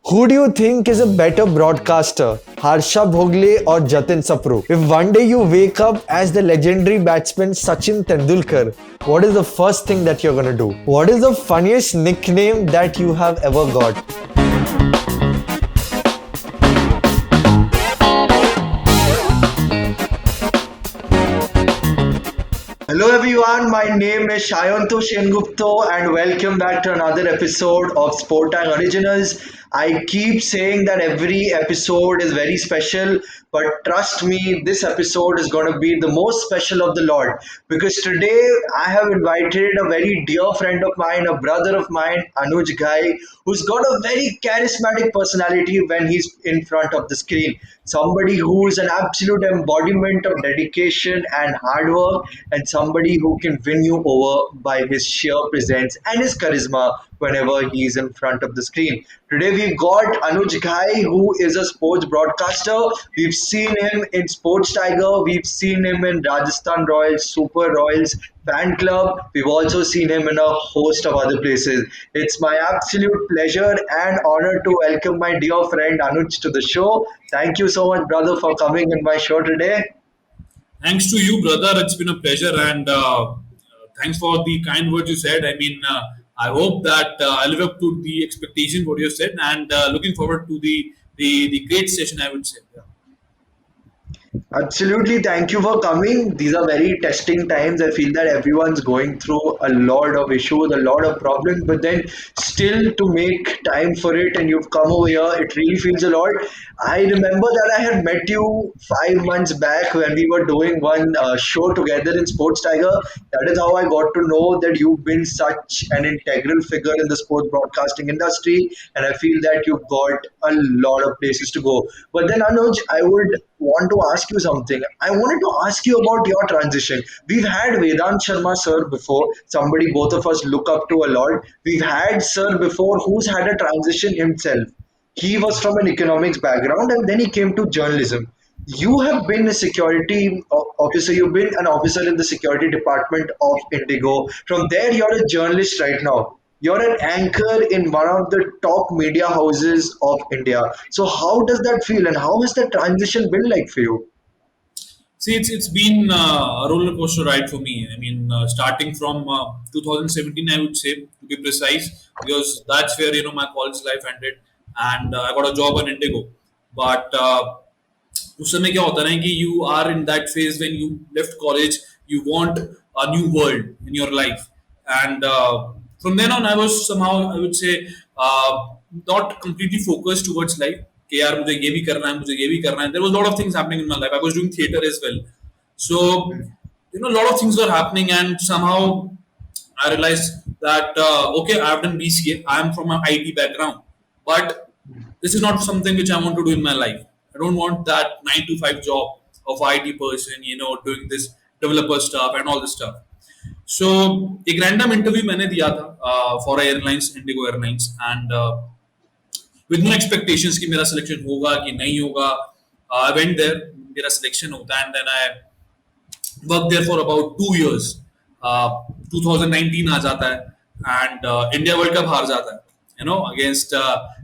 Who do you think is a better broadcaster, Harsha Bhogle or Jatin Sapru? If one day you wake up as the legendary batsman Sachin Tendulkar, what is the first thing that you're gonna do? What is the funniest nickname that you have ever got? Hello everyone, my name is Sayanta Sengupta and welcome back to another episode of SporTank Originals. I keep saying that every episode is very special, but trust me, this episode is going to be the most special of the lot because today I have invited a very dear friend of mine, a brother of mine, Anuj Ghai, who's got a very charismatic personality when he's in front of the screen. Somebody who is an absolute embodiment of dedication and hard work, and somebody who can win you over by his sheer presence and his charisma whenever he's in front of the screen. Today we've got Anuj Ghai, who is a sports broadcaster. We've seen him in SportsTiger, we've seen him in Rajasthan Royals, Super Royals, fan club. We've also seen him in a host of other places. It's my absolute pleasure and honor to welcome my dear friend Anuj to the show. Thank you so much, brother, for coming in my show today. Thanks to you, brother. It's been a pleasure, and thanks for the kind words you said. I hope that I live up to the expectation what you said, and looking forward to the great session. I would say. Yeah. Absolutely. Thank you for coming. These are very testing times. I feel that everyone's going through a lot of issues, a lot of problems, but then still to make time for it and you've come over here, it really feels a lot. I remember that I had met you 5 months back when we were doing one show together in Sports Tiger. That is how I got to know that you've been such an integral figure in the sports broadcasting industry, and I feel that you've got a lot of places to go. But then, Anuj, I would want to ask you something. I wanted to ask you about your transition. We've had Vedant Sharma sir before, somebody both of us look up to a lot. We've had sir before who's had a transition himself. He was from an economics background and then he came to journalism. You have been a security officer, you've been an officer in the security department of Indigo. From there, you're a journalist right now. You're an anchor in one of the top media houses of India. So, how does that feel and how has the transition been like for you? See, it's been a roller coaster ride for me. Starting from 2017, I would say to be precise, because that's where my college life ended, and I got a job on Indigo. But उस समय क्या होता है ना कि you are in that phase when you left college, you want a new world in your life, and from then on I was somehow, I would say, not completely focused towards life कि यार मुझे ये भी करना है, मुझे ये भी करना है. There was a lot of things happening in my life. I was doing theater as well, so a lot of things were happening, and somehow I realized that okay, I've done BCA, I am from an IT background, but this is not something which I want to do in my life. I don't want that 9 to 5 job of IT person, doing this developer stuff and all this stuff. So एक random interview मैंने दिया था for airlines, Indigo Airlines, and with no expectations कि मेरा selection होगा कि नहीं होगा. I went there, मेरा selection होता है, and then I worked there for about 2 years. 2019 आ जाता है and India World Cup हार जाता है, against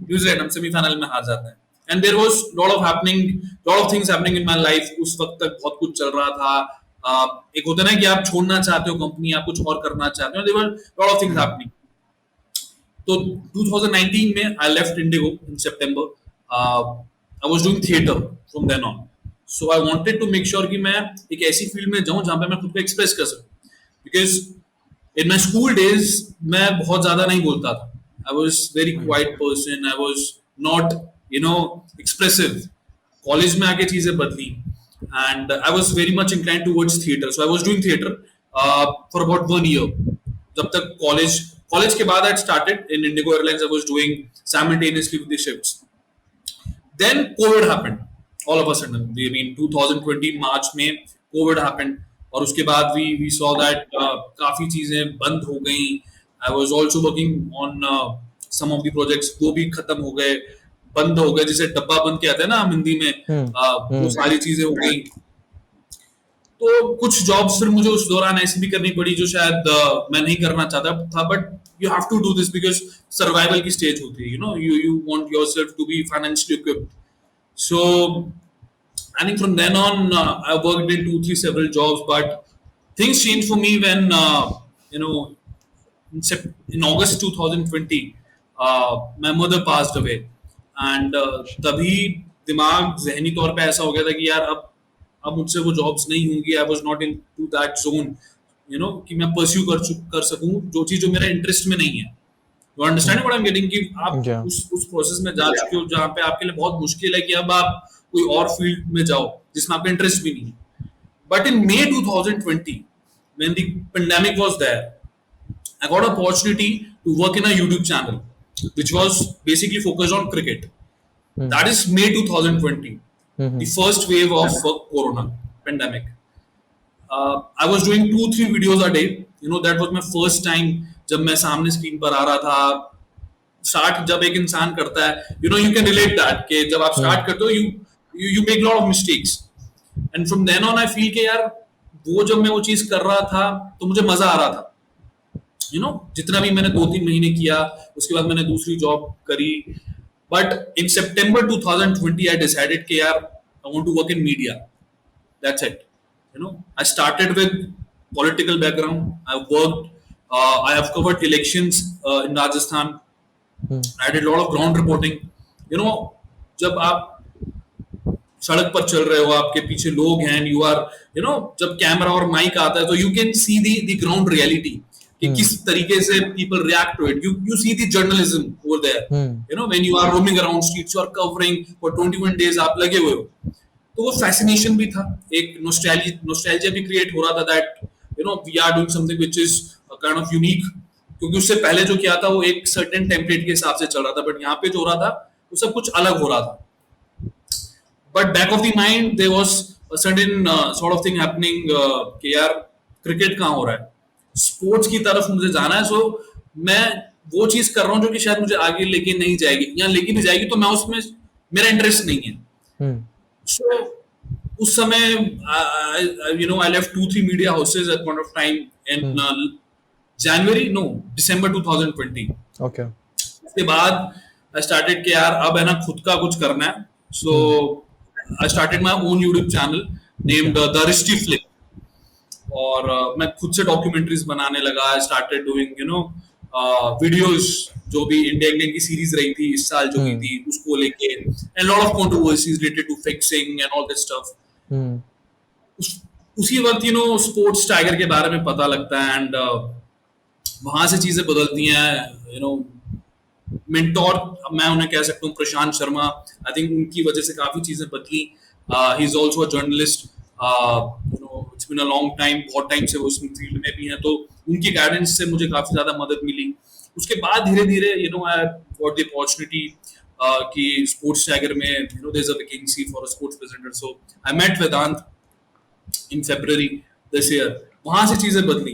New Zealand. हम सेमीफाइनल में हार जाते हैं, and there was lot of things happening in my life. उस वक्त तक बहुत कुछ चल रहा था. एक होता है ना कि आप छोड़ना चाहते हो कंपनी, आप कुछ और करना चाहते हो. There were lot of things happening. तो 2019 में I left Indigo in September. I was doing theater from then on. So I wanted to make sure कि मैं एक ऐसी फील्ड में जाऊं जहां पे मैं खुद को एक्सप्रेस कर सकूं. Because in my school days मैं बहुत ज्यादा नहीं बोलता था. I was very quiet person. I was not expressive. College में आके चीजें बदली, and I was very much inclined towards theater. So I was doing theater for about 1 year. जब तक college के बाद I started in Indigo Airlines. I was doing simultaneously with the shifts. Then COVID happened all of a sudden. 2020 March में COVID happened, और उसके बाद we saw that काफी चीजें बंद हो गई. I was also working on some of the projects, वो भी खत्म हो गए, बंद हो गए, जैसे डब्बा बंद कहते हैं ना हम हिंदी में. वो सारी चीजें हो गई. तो कुछ जॉब्स फिर मुझे उस दौरान ऐसी भी करनी पड़ी जो शायद मैं नहीं करना चाहता था, but you have to do this because survival की stage होती है, you want yourself to be financially equipped. So I think from then on, I worked in two, three several jobs, but things changed for me when you know in August 2020, my mother passed away, and तभी दिमाग जहनी तौर पे ऐसा हो गया था कि यार अब मुझसे वो जॉब्स नहीं होंगी. I was not into that zone, कि मैं परस्यू कर सकूं जो चीज जो मेरा इंटरेस्ट में नहीं है. You understand what I am getting, कि आप Yeah. उस प्रोसेस में जा चुके हो जहाँ पे आपके लिए बहुत मुश्किल है कि अब आप कोई और फील्ड में जाओ जिसमें आपका इंटरेस्ट भी नहीं है. But in May 2020, when the pandemic was there, I got an opportunity to work in a YouTube channel, which was basically focused on cricket. That is May 2020, the first wave of Corona pandemic. I was doing 2-3 videos a day. That was my first time जब मैं सामने screen पर आ रहा था. Start जब एक इंसान करता है, you can relate that कि जब आप स्टार्ट करते हो, you make lot of mistakes. And from then on I feel कि यार वो जब मैं वो चीज कर रहा था तो मुझे मजा आ रहा था. जितना भी मैंने 2-3 महीने किया, उसके बाद मैंने दूसरी जॉब करी. But in September 2020 I decided कि यार I want to work in media. That's it. I started with political background. I have covered elections in Rajasthan. I did a lot of ground reporting. जब आप सड़क पर चल रहे हो, आपके पीछे लोग हैं, यू आर जब कैमरा और माइक आता है तो you can see the ground reality कि किस तरीके से people react to it. You see the journalism over there. When you are roaming around streets, you are covering for 21 days, आप लगे हुए हो. तो वो फैसिनेशन भी था, एक नॉस्टैल्जिया भी क्रिएट हो रहा था that we are doing something which is kind of unique. क्योंकि उससे पहले जो किया था वो एक सर्टेन टेम्पलेट के हिसाब से चल रहा था, बट यहाँ पे जो हो रहा था वो सब कुछ अलग हो रहा था. But back of the mind, there was a certain sort of thing happening कि यार क्रिकेट कहाँ हो रहा है, स्पोर्ट्स की तरफ मुझे जाना है. सो मैं वो चीज कर रहा हूँ जो कि शायद मुझे आगे लेके नहीं जाएगी, या लेके भी जाएगी तो मैं उसमें मेरा इंटरेस्ट नहीं है. सो उस समय I left 2-3 media houses at point of time in December 2020. Okay. उसके बाद I started कि यार अब है ना खुद का कुछ करना है. So I started my own YouTube channel named The Riddhi Flip. और मैं खुद से डॉक्यूमेंट्रीज बनाने लगा. I started doing videos जो भी इंडिया इंडियन की सीरीज रही थी इस साल जो की थी उसको लेके, and lot of controversies related to fixing and all that stuff. उसी वक्त स्पोर्ट्स टाइगर के बारे में पता लगता है, एंड वहां से चीजें बदलती हैं. मेंटोर मैं उन्हें कह सकता हूँ, प्रशांत शर्मा. आई थिंक उनकी वजह से काफी चीजें बदली. He is also a journalist. It's been a long time, बहुत टाइम से वो उस फील्ड में भी हैं, तो उनकी गाइडेंस से मुझे काफी ज्यादा मदद मिली. उसके बाद धीरे धीरे आई गॉट द अपॉर्चुनिटी कि स्पोर्ट्स टाइगर में there is a vacancy for a sports presenter. So I met Vedant in February this year. वहां से चीजें बदली.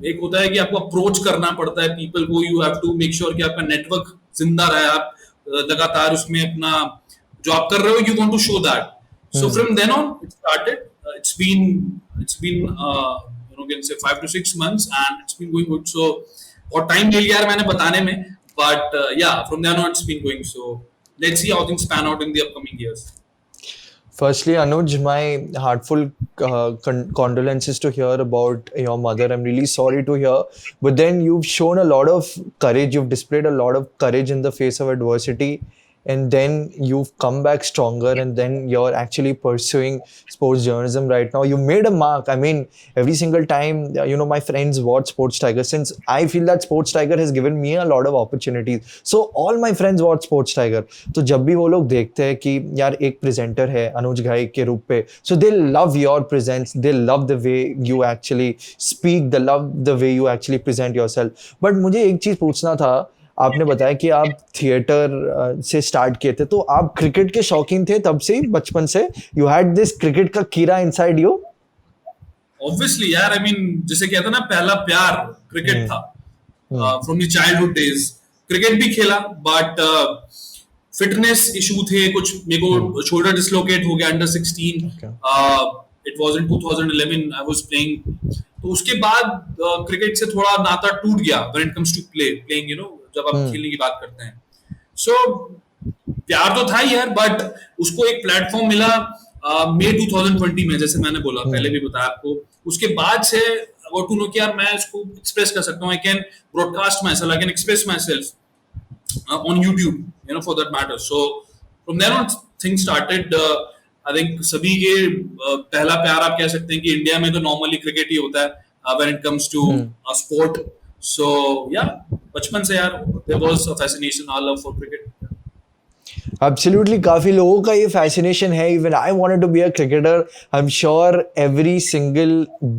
एक होता है कि आपको अप्रोच करना पड़ता है पीपल को. You have to make sure कि आपका नेटवर्क जिंदा रहे, आप लगातार उसमें अपना जो आप कर रहे हो, you want to show that. So from then on it started. It's been can say 5 to 6 months and it's been going good. So बहुत टाइम ले लिया यार मैंने बताने में, but yeah, from then on it's been going. So let's see how things pan out in the upcoming years. Firstly, Anuj, my heartful condolences to hear about your mother. I'm really sorry to hear. But then you've shown a lot of courage. You've displayed a lot of courage in the face of adversity. And then you've come back stronger, and then you're actually pursuing sports journalism right now. You made a mark. I mean, every single time, my friends watch SportsTiger, since I feel that SportsTiger has given me a lot of opportunities. So all my friends watch SportsTiger. तो जब भी वो लोग देखते हैं कि यार एक प्रेजेंटर है अनुज घाई के रूप पे, so they love your presence. They love the way you actually speak. They love the way you actually present yourself. But मुझे एक चीज पूछना था. आपने बताया कि आप थिएटर से स्टार्ट किए थे, तो आप क्रिकेट के शौकीन थे तब से ही, बचपन से? यू हैड दिस क्रिकेट का कीड़ा इनसाइड यू? ऑब्वियसली यार, आई मीन जैसे कहते हैं ना, पहला प्यार क्रिकेट था. From the childhood days cricket भी खेला, बट फिटनेस इशू थे कुछ. मेरे को शोल्डर डिसलोकेट हो गया under 16. It was in 2011 I was playing. तो उसके बाद क्रिकेट से थोड़ा नाता टूट गया when it comes to playing, जब आप Hmm. खेलने की बात करते हैं. सो प्यार तो था ही यार, बट उसको एक प्लेटफॉर्म मिला मई 2020 में, जैसे मैंने बोला पहले Hmm. भी बताया आपको. उसके बाद से अबाउट टू नो कि यार मैं इसको एक्सप्रेस कर सकता हूँ. I can broadcast myself, I can express myself on YouTube, for that matter. So from there on things started. I think सभी के पहला प्यार आप कह सकते हैं कि इंडिया में तो नॉर्मली क्रिकेट ही होता है when it comes to Hmm. Sport. So yeah बचपन से यार there was a fascination, a love for cricket. Absolutely, काफी लोगों का ये fascination है. Even I wanted to be a cricketer. I'm sure every single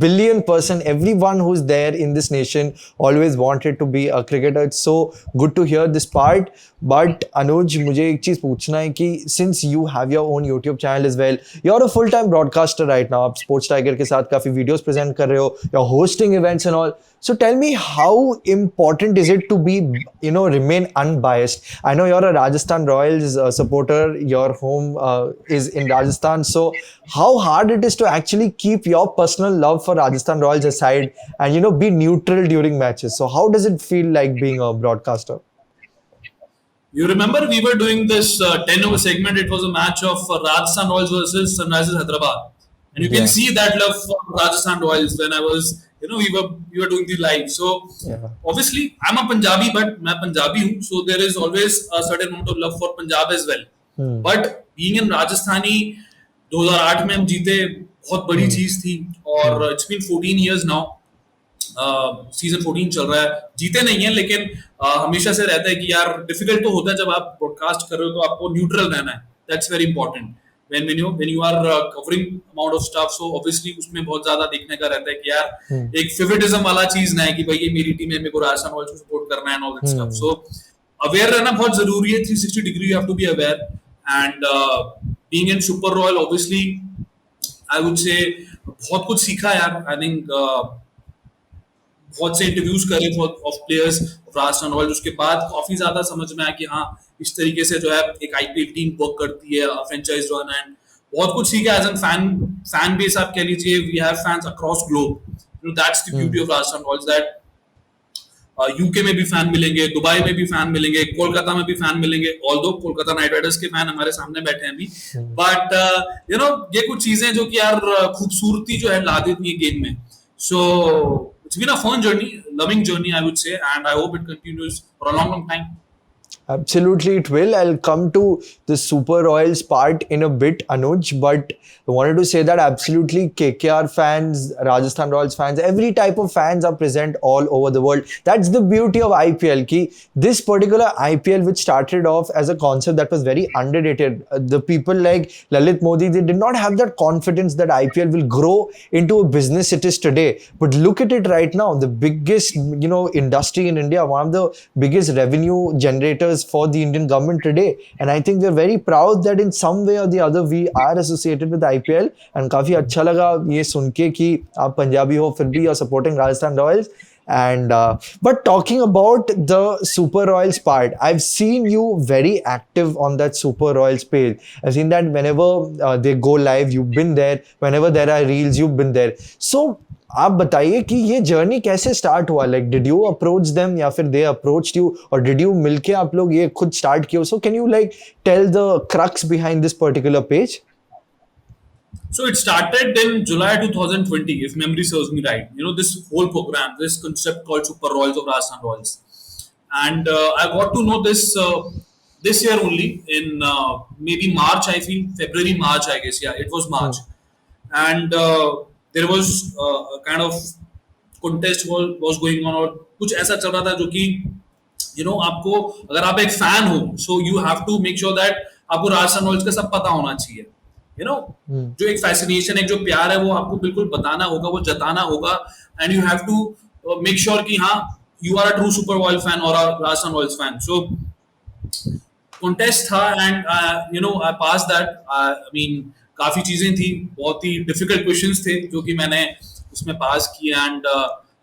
billion person, everyone who's there in this nation, always wanted to be a cricketer. It's so good to hear this part. But Anuj, मुझे एक चीज पूछना है कि since you have your own YouTube channel as well, you're a full-time broadcaster right now. आप Sports Tiger के साथ काफी videos present कर रहे हो. You're hosting events and all. So tell me, how important is it to be, remain unbiased? I know you're a Rajasthan Royals supporter. Your home is in Rajasthan. So how hard it is to actually keep your personal love for Rajasthan Royals aside and, be neutral during matches. So how does it feel like being a broadcaster? You remember we were doing this 10 over segment. It was a match of Rajasthan Royals versus Sunrisers Hyderabad, and you can Yeah. see that love for Rajasthan Royals when I was, we were doing the live. So Yeah. obviously I'm a Punjabi, but मैं Punjabi हूँ, so there is always a certain amount of love for Punjab as well. Hmm. But being in Rajasthani, 2008 में हम जीते, बहुत बड़ी चीज थी. और it's been 14 years now. Season 14 चल रहा है, जीते नहीं है, लेकिन हमेशा से रहता है कि यार डिफिकल्ट तो होता है जब आप ब्रॉडकास्ट कर रहे हो तो आपको न्यूट्रल रहना है. That's very important when you are covering amount of stuff. So obviously उसमें बहुत ज्यादा देखने का रहता है कि यार एक फेवरेटिज्म वाला चीज ना है कि भाई ये मेरी टीम है, मेरे को राजस्थान रॉयल्स को सपोर्ट करना है and all that stuff. So aware रहना बहुत जरूरी है. 360 degree you have to be aware. And being in super royal obviously I would say बहुत कुछ सीखा यार. आई थिंक बहुत से इंटरव्यूज करे of players of Rajasthan Royals. उसके बाद काफी ज्यादा समझ में आया कि हाँ इस तरीके से जो है एक आईपीएल टीम वर्क करती है, फ्रेंचाइज रन. एंड बहुत कुछ सीखा एज एन फैन बेस आप कह लीजिए. We have fans across globe. That's the beauty of Rajasthan Royals, that UK में भी फैन मिलेंगे, दुबई में भी फैन मिलेंगे, कोलकाता में भी फैन मिलेंगे. ऑल्दो कोलकाता नाइट राइडर्स के फैन हमारे सामने बैठे हैं अभी, बट ये कुछ चीजें जो कि यार खूबसूरती जो है ला देती है गेम में. सो it's been a fun journey, loving journey, I would say, and I hope it continues for a long, long time. Absolutely, it will. I'll come to the Super Royals part in a bit, Anuj, but I wanted to say that absolutely KKR fans, Rajasthan Royals fans, every type of fans are present all over the world. That's the beauty of IPL. Ki this particular IPL, which started off as a concept that was very underrated, the people like Lalit Modi, they did not have that confidence that IPL will grow into a business it is today. But look at it right now, the biggest, industry in India, one of the biggest revenue generators for the Indian government today, and I think we're very proud that in some way or the other we are associated with IPL. And काफी अच्छा लगा ये सुन के कि आप पंजाबी हो फिर भी you're supporting Rajasthan Royals. And but talking about the Super Royals part, I've seen you very active on that Super Royals page. I've seen that whenever they go live, you've been there. Whenever there are reels, you've been there. So आप बताइए कि ये journey कैसे start हुआ. Like did you approach them या फिर they approached you, और did you मिलके आप लोग ये खुद स्टार्ट किए? So can you like tell the crux behind this particular page? So it started in July 2020, if memory serves me right. This whole program, this concept called Super Royals of Rajasthan Royals, and I got to know this year only in maybe March. I feel February, March. I guess yeah, it was March, and there was a kind of contest was going on, और कुछ ऐसा चल रहा था जो कि आपको अगर आप एक फैन हो, so you have to make sure that आपको राजस्थान रॉयल्स का सब पता होना चाहिए. जो एक फैसिनेशन है, जो प्यार है, वो आपको बिल्कुल बताना होगा, वो जताना होगा. And you have to make sure कि हाँ you are a true super royal fan और Rajasthan Royals fan. So contest था and I pass that. I mean काफी चीजें थी, बहुत ही डिफिकल्ट क्वेश्चंस थे जो कि मैंने उसमें पास किए. एंड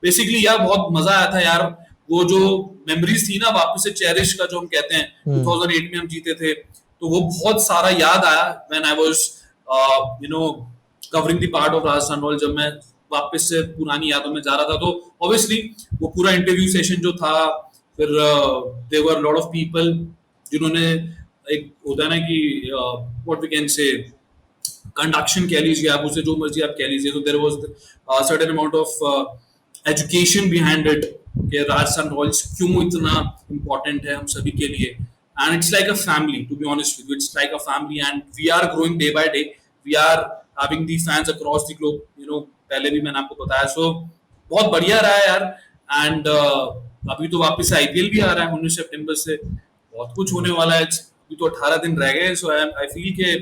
बेसिकली यार बहुत मजा आया था यार. वो जो मेमोरीज थी ना वापस से चेरिश का, जो हम कहते हैं 2008 में हम जीते थे, तो वो बहुत सारा याद आया. When I was covering the part of Rajasthan royal, जब मैं वापस से पुरानी यादों में जा रहा था, तो ऑब्वियसली वो पूरा इंटरव्यू सेशन जो था, फिर there were lot of people जिन्होंने, एक होता है ना कि what we can say, conduction कह लीजिए आप उसे, जो मर्जी आप कह लीजिए, तो there was certain amount of education behind it कि राजस्थान रॉयल्स क्यों इतना इम्पोर्टेंट है हम सभी के लिए, and it's like a family, to be honest with you, it's like a family, and we are growing day by day, we are having the fans across the globe, you know, पहले भी मैंने आपको बताया, सो बहुत बढ़िया रहा है यार, एंड अभी तो वापस आईपीएल भी आ रहा है 19 सितंबर से, बहुत कुछ होने वाला है, अभी तो 18 दिन रह गए, सो आई फील के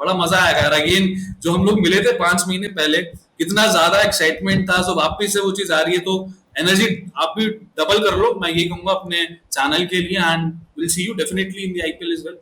बड़ा मजा आएगा यार, अगेन जो हम लोग मिले थे 5 महीने पहले, कितना ज्यादा एक्साइटमेंट था, सो वापस से वो चीज आ रही है, तो एनर्जी आप भी डबल कर लो, मैं ये कहूंगा अपने चैनल के लिए, and will see you definitely in the IPL as well.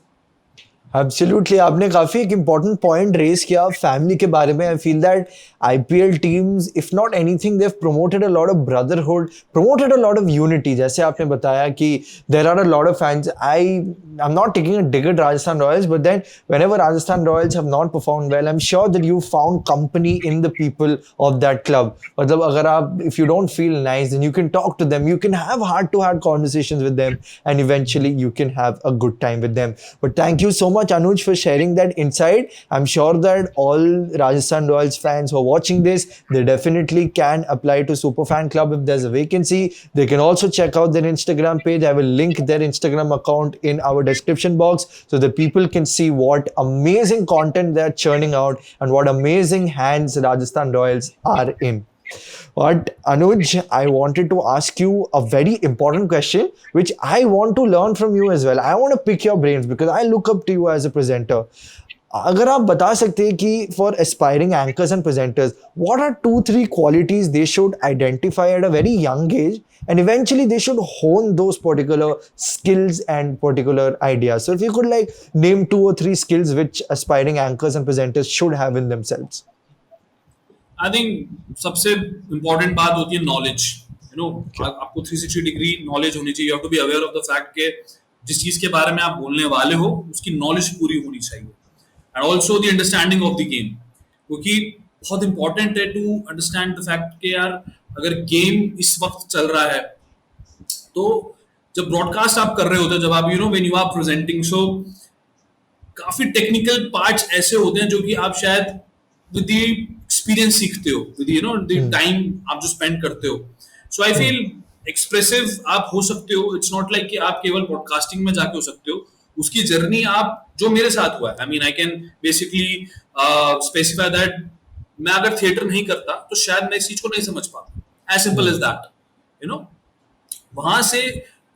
Absolutely, आपने काफी एक इम्पोर्टेंट पॉइंट रेज किया फैमिली के बारे में. I feel that IPL teams, if not anything, they have promoted a lot of brotherhood, promoted a lot of unity. जैसे आपने बताया कि there are a lot of fans. I am not taking a dig at Rajasthan Royals, but then whenever Rajasthan Royals have not performed well, I'm sure that you found company in the people of that club. मतलब अगर आप, if you don't feel nice, then you can talk to them, you can have heart-to-heart conversations with them, and eventually you can have a good time with them. But thank you so much, Anuj, for sharing that insight. I'm sure that all Rajasthan Royals fans who are watching this, they definitely can apply to Superfan Club if there's a vacancy. They can also check out their Instagram page. I will link their Instagram account in our description box so that people can see what amazing content they're churning out and what amazing hands Rajasthan Royals are in. But Anuj, I wanted to ask you a very important question, which I want to learn from you as well. I want to pick your brains because I look up to you as a presenter. अगर आप बता सकते हैं कि for aspiring anchors and presenters, what are 2-3 qualities they should identify at a very young age, and eventually they should hone those particular skills and particular ideas. So if you could like name 2 or 3 skills which aspiring anchors and presenters should have in themselves. I think सबसे important बात होती है knowledge, you know, आपको 360 degree knowledge होनी चाहिए, you have to be aware of the fact के जिस चीज के बारे में आप बोलने वाले हो उसकी नॉलेज पूरी होनी चाहिए, and also the understanding of the game, क्योंकि बहुत इंपॉर्टेंट है टू अंडरस्टैंड द फैक्ट के यार अगर गेम इस वक्त चल रहा है, तो जब ब्रॉडकास्ट आप कर रहे होते हैं, जब आप, you know, when you are presenting, so काफी टेक्निकल पार्ट्स ऐसे होते हैं जो कि आप शायद विद द एक्सपीरियंस सीखते हो, with, you know, the time आप जो स्पेंड करते हो, सो आई फील एक्सप्रेसिव आप हो सकते हो, इट्स नॉट लाइक कि आप केवल पॉडकास्टिंग में जाके हो सकते हो, उसकी जर्नी आप, जो मेरे साथ हुआ है, I mean I can basically specify that, मैं अगर थिएटर नहीं करता तो शायद मैं इस चीज को नहीं समझ पाता, as simple as that, you know, वहां से,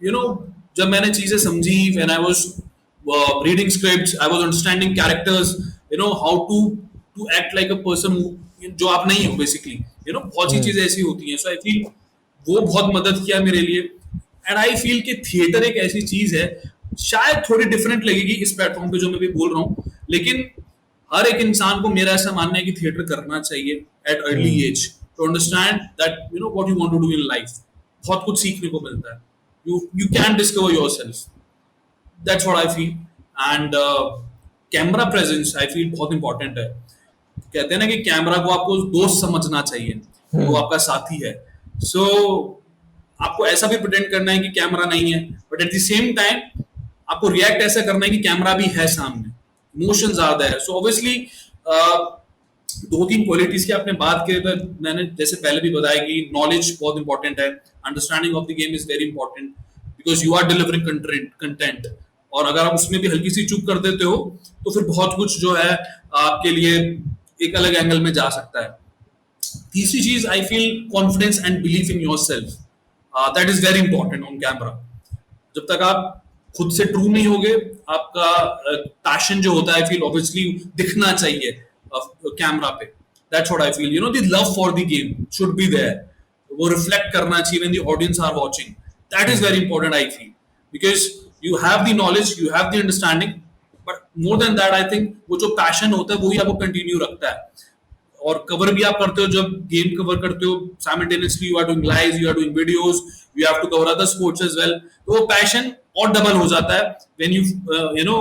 यू नो, जब मैंने चीजें समझी, when I was reading scripts, I was understanding characters, you know, how to act like a person जो आप नहीं हो बेसिकली, यू नो, बहुत सी चीजें ऐसी होती हैं, सो आई फील वो बहुत मदद किया मेरे लिए, एंड आई फील कि थिएटर एक ऐसी चीज है, शायद थोड़ी डिफरेंट लगेगी इस प्लेटफॉर्म पे जो मैं भी बोल रहा हूँ, लेकिन हर एक इंसान को मेरा ऐसा मानना है कि थिएटर करना चाहिए at early age to understand that, you know, what you want to do in life, बहुत कुछ सीखने को मिलता है, you can discover yourself, that's what I feel, and camera presence I feel बहुत इंपॉर्टेंट है, कहते हैं ना कि कैमरा को आपको दोस्त समझना चाहिए, वो आपका साथी है, सो आपको ऐसा भी प्रिटेंड करना है कि कैमरा नहीं है, but at the same time आपको रिएक्ट ऐसा करना है कि कैमरा भी है सामने, emotions are there, so obviously 2-3 qualities की आपने बात की, तो मैंने जैसे पहले भी बताया कि नॉलेज बहुत इंपॉर्टेंट है, understanding of the game is very important, because you are delivering content, और अगर आप उसमें भी हल्की सी चूक कर देते हो तो फिर बहुत कुछ जो है आपके लिए एक अलग एंगल में जा सकता है. तीसरी चीज I feel confidence and belief in your self, that is very important on camera. जब तक आप खुद से ट्रू नहीं होगे, आपका पैशन जो होता है आई फील ऑब्वियसली दिखना चाहिए कैमरा पे, that's what I feel, you know, the love for the game should be there, वो रिफ्लेक्ट करना चाहिए when the audience are watching, that is very important I feel, because you have the knowledge, you have the understanding, but more than that I think वो जो passion होता है वही आपको continue रखता है, और कवर भी आप करते हो, जब गेम कवर करते हो simultaneously you are doing lives, you are doing videos, you have to cover other sports as well, तो वो passion और डबल हो जाता है when you you know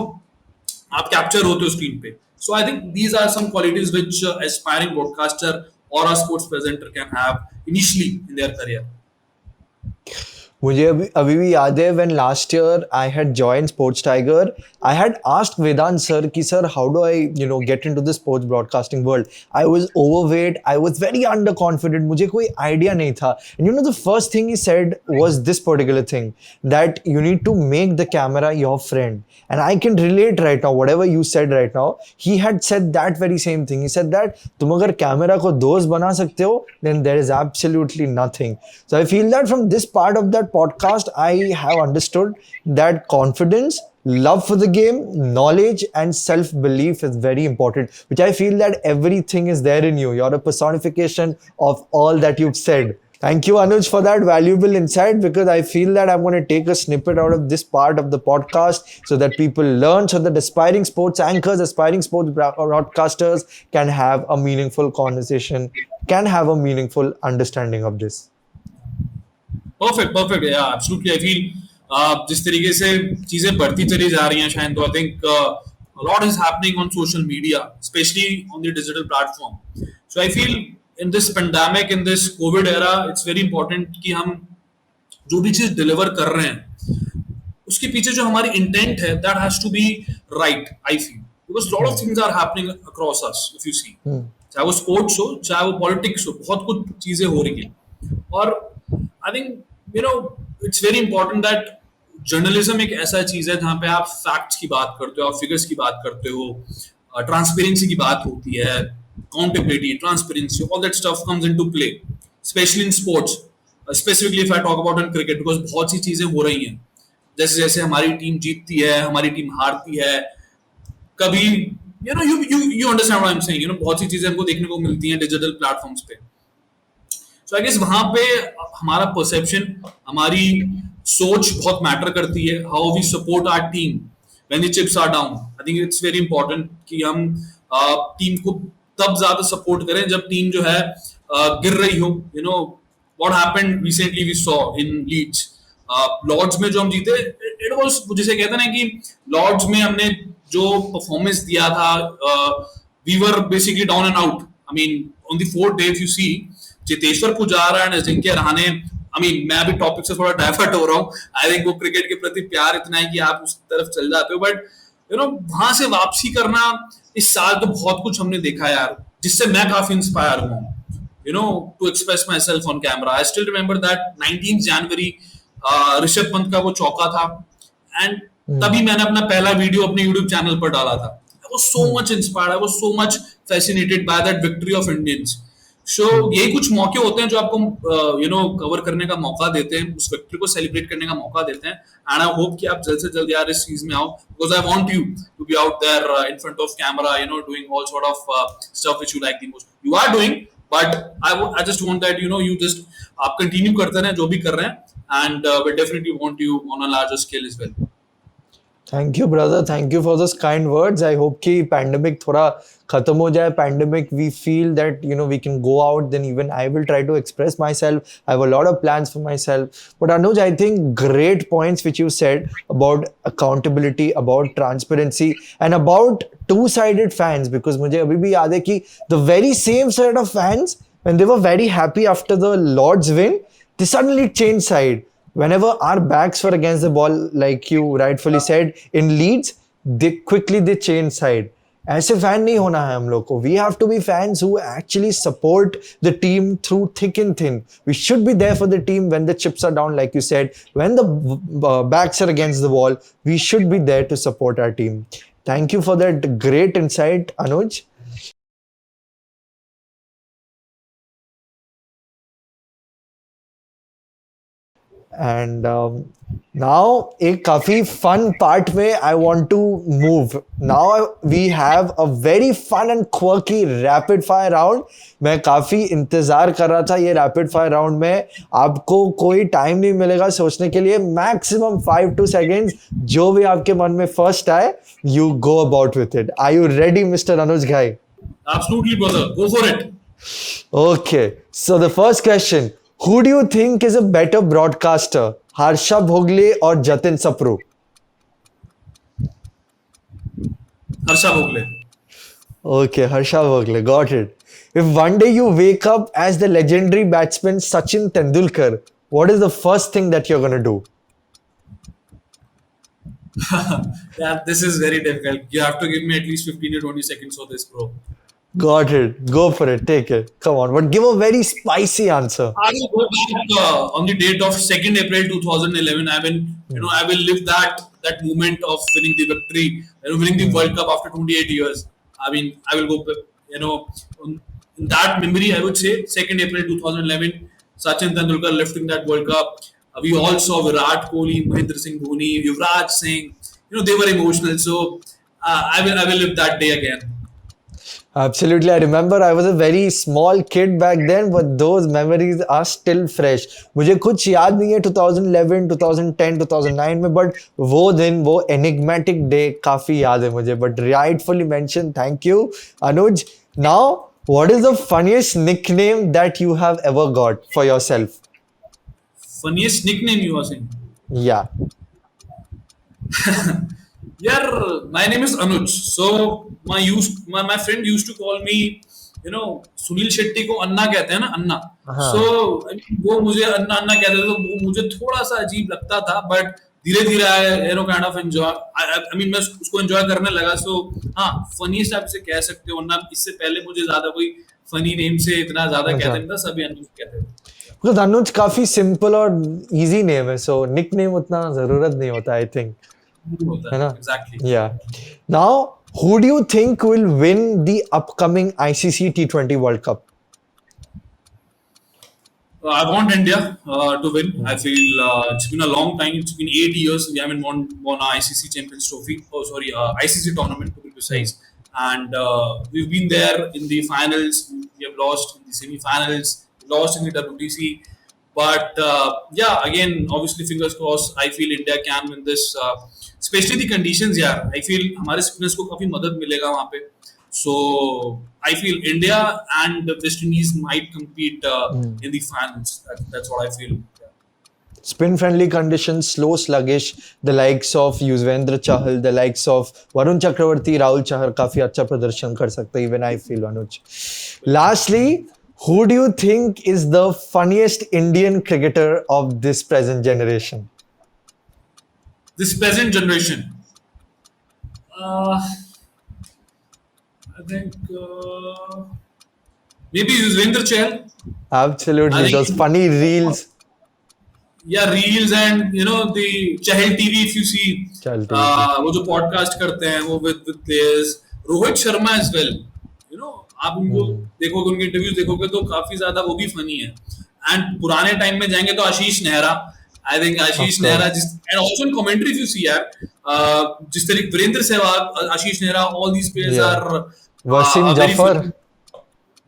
आप कैप्चर होते हो स्क्रीन पे. So I think these are some qualities which aspiring broadcaster और a sports presenter can have initially in their career. मुझे अभी अभी भी याद है when last year I had joined SportsTiger, I had asked Vedant sir कि sir how do I get into the sports broadcasting world. I was overweight, I was very underconfident, मुझे कोई idea नहीं था. And the first thing he said was this particular thing, that you need to make the camera your friend. And I can relate right now, whatever you said right now, he had said that very same thing. He said that तुम अगर camera को दोस्त बना सकते हो, then there is absolutely nothing. So I feel that from this part of that podcast, I have understood that confidence, love for the game, knowledge, and self belief is very important, which I feel that everything is there in you. You're a personification of all that you've said. Thank you, Anuj, for that valuable insight, because I feel that I'm going to take a snippet out of this part of the podcast so that people learn, so that aspiring sports anchors, aspiring sports broadcasters can have a meaningful conversation, can have a meaningful understanding of this. Perfect या absolutely I feel जिस तरीके से चीजें बढ़ती चली जा रही हैं शायद, तो I think lot is happening on social media, specially on the digital platform. So I feel in this pandemic, in this Covid era, it's very important कि हम जो भी चीज डिलीवर कर रहे हैं उसके पीछे जो हमारी इंटेंट है that has to be right. I feel because lot of things are happening across us, if you see, चाहे वो स्पोर्ट्स हो चाहे वो पॉलिटिक्स हो, बहुत कुछ चीजें हो रही हैं. और आई think it's very important that journalism एक ऐसा चीज है जहां पे आप फैक्ट्स की बात करते हो, आप फिगर्स की बात करते हो, ट्रांसपेरेंसी की बात होती है, accountability, transparency, all that stuff comes into play, specially in sports, specifically if I talk about in cricket, because बहुत सी चीजें हो रही हैं. जैसे जैसे हमारी टीम जीतती है, हमारी टीम हारती है, कभी you understand what I am saying, बहुत सी चीजें हमको देखने को मिलती हैं डिजिटल प्लेटफॉर्म्स पे. सो आई गेस वहां पे हमारा परसेप्शन, हमारी सोच बहुत मैटर करती है. How we support our team when the chips are down. I think it's very important कि हम टीम को तब ज्यादा सपोर्ट करें जब टीम जो है गिर रही हो. What happened recently we saw in Leeds, Lord's में जो हम जीते, इट वाज, जिसे कहते हैं ना कि लॉर्ड्स में हमने जो परफॉर्मेंस दिया था, we were basically down and out. I mean on the fourth day if you see, Cheteshwar Pujara and Ajinkya Rahane, I mean मैं अभी टॉपिक से थोड़ा डाइवर्ट हो रहा हूँ. आई थिंक वो क्रिकेट के प्रति प्यार इतना है कि आप उस तरफ चल जाते हो, बट वहां से वापसी करना इस साल तो बहुत कुछ हमने देखा यार, जिससे मैं काफी इंस्पायर हुआ हूँ to express myself on camera. I still remember that 19th January, Rishabh Pant का वो चौका था, एंड तभी मैंने अपना पहला वीडियो अपने YouTube चैनल पर डाला था. I was so much inspired, I was so much fascinated by that victory of Indians. So यही कुछ मौके होते हैं जो आपको कवर करने का मौका देते हैं, उस विक्ट्री को सेलिब्रेट करने का मौका देते हैं. एंड आई होप कि आप जल्द से जल्द यार इस चीज में आओ, because I want you to be out there in front of camera, doing all sort of stuff which you like the most. You are doing, but I just want that you just आप continue करते रहें जो भी कर रहे हैं, and we definitely want you on a larger scale as well. Thank you, brother. Thank you for those kind words. I hope कि pandemic थोड़ा खत्म हो जाए. Pandemic, we feel that we can go out. Then even I will try to express myself. I have a lot of plans for myself. But Anuj, I think great points which you said about accountability, about transparency, and about two-sided fans. Because मुझे अभी भी याद है कि the very same set of fans, when they were very happy after the Lord's win, they suddenly changed side. Whenever our backs were against the ball, like you rightfully said, in Leeds, they change side. ऐसे fan नहीं होना है हम लोग को. We have to be fans who actually support the team through thick and thin. We should be there for the team when the chips are down, like you said. When the backs are against the wall, we should be there to support our team. Thank you for that great insight, Anuj. And now a काफी fun part में I want to move. Now we have a very fun and quirky rapid fire round. मैं काफी इंतजार कर रहा था ये rapid fire round में. आपको कोई टाइम नहीं मिलेगा सोचने के लिए. Maximum 5 to seconds. जो भी आपके मन में first आए, you go about with it. Are you ready, Mr. Anuj Ghai? Absolutely, brother. Go for it. Okay. So the first question. Who do you think is a better broadcaster, Harsha Bhogle or Jatin Sapru? Harsha Bhogle. Okay, Harsha Bhogle, got it. If one day you wake up as the legendary batsman Sachin Tendulkar, what is the first thing that you're gonna do? Yeah, this is very difficult. You have to give me at least 15 to 20 seconds for this, bro. Got it. Go for it. Take it. Come on. But give a very spicy answer. I will go back on the date of 2nd April 2011. I will live that moment of winning the victory, winning the World Cup after 28 years. I mean, I will go, in that memory. I would say 2nd April 2011, Sachin Tendulkar lifting that World Cup. We all saw Virat Kohli, Mahendra Singh Dhoni, Yuvraj Singh. They were emotional. So I will live that day again. Absolutely. I remember I was a very small kid back then, but those memories are still fresh. मुझे कुछ याद नहीं है 2011, 2010, 2009 में, but वो दिन, वो enigmatic day काफी याद है मुझे. But rightfully mentioned. Thank you, Anuj. Now, what is the funniest nickname that you have ever got for yourself? Funniest nickname you are saying? Yeah. Yeah, my name is Anuj. So my friend used to call me, Sunil Shetty को अन्ना कहते हैं ना अन्ना. So हाँ. वो मुझे अन्ना अन्ना कहते थे तो वो मुझे थोड़ा सा अजीब लगता था बट धीरे धीरे I kind of enjoy I mean मैं उसको एंजॉय करने लगा. सो हाँ, फनीस्ट आप इसे कह सकते हो, वरना इससे पहले मुझे ज्यादा कोई फनी नेम से इतना ज्यादा कहते अच्छा. नहीं था, सभी अनुज कहते थे. Because Anuj काफी सिंपल और इजी नेम है, सो निक नेम उतना जरूरत नहीं होता, आई थिंक, होता है है ना? Exactly. Yeah. Now, who do you think will win the upcoming ICC T20 World Cup? I want India to win. I feel it's been a long time. It's been 8 years. We haven't won a ICC Champions Trophy. Oh, sorry, ICC tournament to be precise. And we've been there in the finals. We have lost in the semi-finals. Lost in the WTC. But yeah, again, obviously, fingers crossed. I feel India can win this. Especially the conditions, yeah. I feel हमारे spinners को काफी मदद मिलेगा वहाँ पे. So I feel India and the West Indies might compete in the finals. That's what I feel. Yeah. Spin friendly conditions, slow, sluggish, the likes of Yuzvendra Chahal, the likes of Varun Chakravarti, Rahul Chahar काफी अच्छा प्रदर्शन कर सकते हैं, even I feel, Anuj. Lastly, who do you think is the funniest Indian cricketer of this present generation? This present generation, I think maybe Yuzvendra Chahal. I Absolutely, those think funny reels. yeah, reels and the Chahal TV. If you see, चल ठीक है. वो जो podcast करते हैं वो with players, Rohit Sharma as well. आप उनको देखोगे, उनके इंटरव्यूज देखोगे तो काफी ज्यादा वो भी फनी है. एंड पुराने टाइम में जाएंगे तो Ashish Nehra. I think Of Ashish Nehra course. जिस and also in commentary if you see यार, जिस तरीके Virender Sehwag, Ashish Nehra, all these players Yeah. Are Wasim very Jafar. Funny.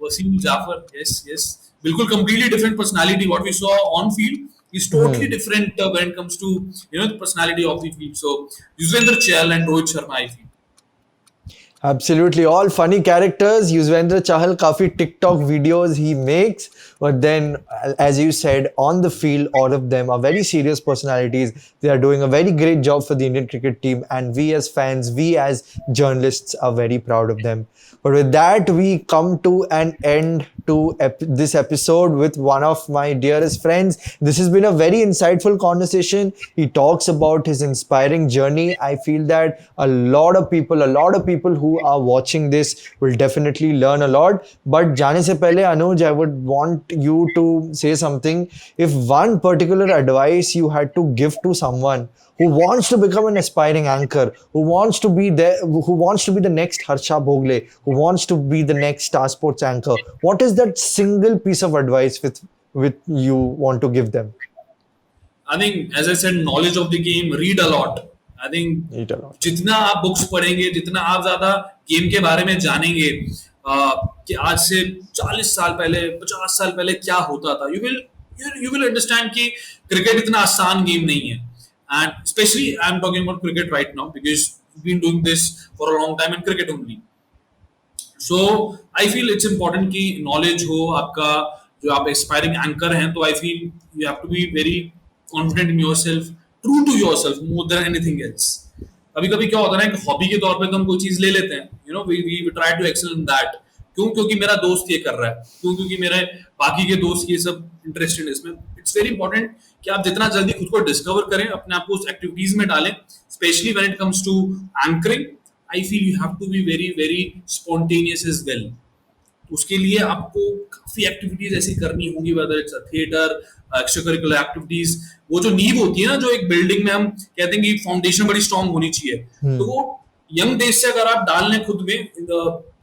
Wasim Jaffer, yes yes, बिल्कुल completely different personality. What we saw on field is totally different when it comes to the personality of the field. So Yuzvendra Chahal and Rohit Sharma, I feel. Absolutely, all funny characters. Yuzvendra Chahal, काफी TikTok videos he makes, but then, as you said, on the field, all of them are very serious personalities. They are doing a very great job for the Indian cricket team, and we as fans, we as journalists, are very proud of them. But with that, we come to an end to this episode with one of my dearest friends. This has been a very insightful conversation. He talks about his inspiring journey. I feel that a lot of people who are watching this will definitely learn a lot. But जाने से पहले, Anuj, I would want you to say something. If one particular advice you had to give to someone who wants to become an aspiring anchor, who wants to be the next Harsha Bhogle, who wants to be the next Star Sports anchor, what is that single piece of advice with you want to give them? I think, as I said, knowledge of the game, read a lot. I think Eat a lot. जितना आप books पढ़ेंगे, जितना आप ज्यादा game के बारे में जानेंगे, कि आज से 40 साल पहले, 50 साल पहले क्या होता था, you will understand कि क्रिकेट इतना आसान गेम नहीं है. And especially I'm talking about cricket right now because we've been doing this for a long time in cricket only. So I feel it's important कि knowledge हो आपका, जो आप aspiring anchor हैं, तो I feel you have to be very confident in yourself, true to yourself more than anything else. कभी कभी क्या होता है ना, एक हॉबी के तौर पे तो हम कोई चीज ले लेते हैं, we try to excel in that. क्यों? क्योंकि मेरा दोस्त ये कर रहा है, क्यों? क्योंकि मेरे बाकी के दोस्त ये सब इंटरेस्टेड है इसमें। इट्स वेरी इंपॉर्टेंट कि आप जितना जल्दी खुद को डिस्कवर करें, अपने आप को उस एक्टिविटीज में डालें, specially when it comes to anchoring. I feel you have to be very very spontaneous as well. उसके लिए आपको काफी एक्टिविटीज ऐसी करनी होंगी, whether it's theatre, extra curricular activities. वो जो नींव होती है ना, जो एक बिल्डिंग में हम कहते हैं कि फाउंडेशन बड़ी स्ट्रांग होनी चाहिए, तो वो यंग डेज से अगर आप डाल लें खुद में,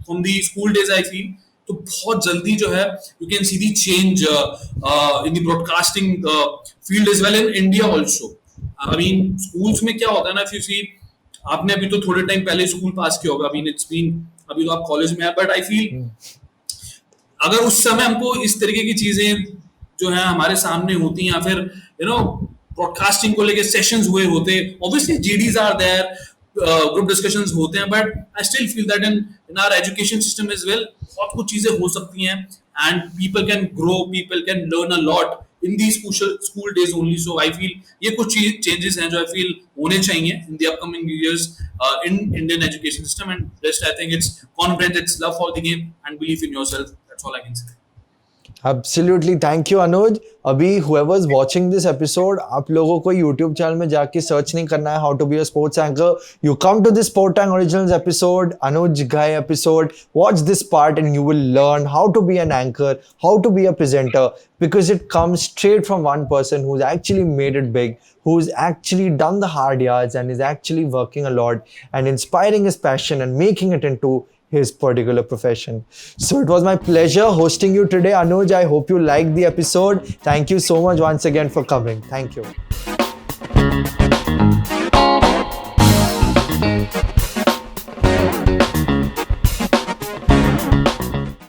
from the school days I feel, तो बहुत जल्दी जो है you can see the change in the broadcasting field as well in India also. आई मीन स्कूल्स में क्या होता है ना, इफ यू सी, आपने अभी तो थोड़े टाइम पहले स्कूल पास किया होगा, अभी तो आप कॉलेज में है, बट आई फील अगर उस समय हमको इस तरीके की चीजें जो है हमारे सामने होती, या फिर ब्रॉडकास्टिंग को लेके सेशंस हुए होते, obviously GDs are there, group discussions होते हैं, but I still feel that in our education system as well बहुत कुछ चीजें हो सकती हैं, and people can grow, people can learn a lot in the school days only. So I feel ये कुछ चेंजेस हैं जो आई फील होने चाहिए in the upcoming years in Indian education system, and rest I think it's confidence, it's love for the game and belief in yourself. That's all I can say. Absolutely, thank you Anuj. अभी whoever's watching this episode, आप लोगों को YouTube channel में जाके search नहीं करना है how to be a sports anchor. You come to this SporTank Originals episode, Anuj Ghai episode, watch this part and you will learn how to be an anchor, how to be a presenter, because it comes straight from one person who's actually made it big, who's actually done the hard yards and is actually working a lot and inspiring his passion and making it into his particular profession. So it was my pleasure hosting you today, Anuj. I hope you liked the episode. Thank you so much once again for coming. Thank you.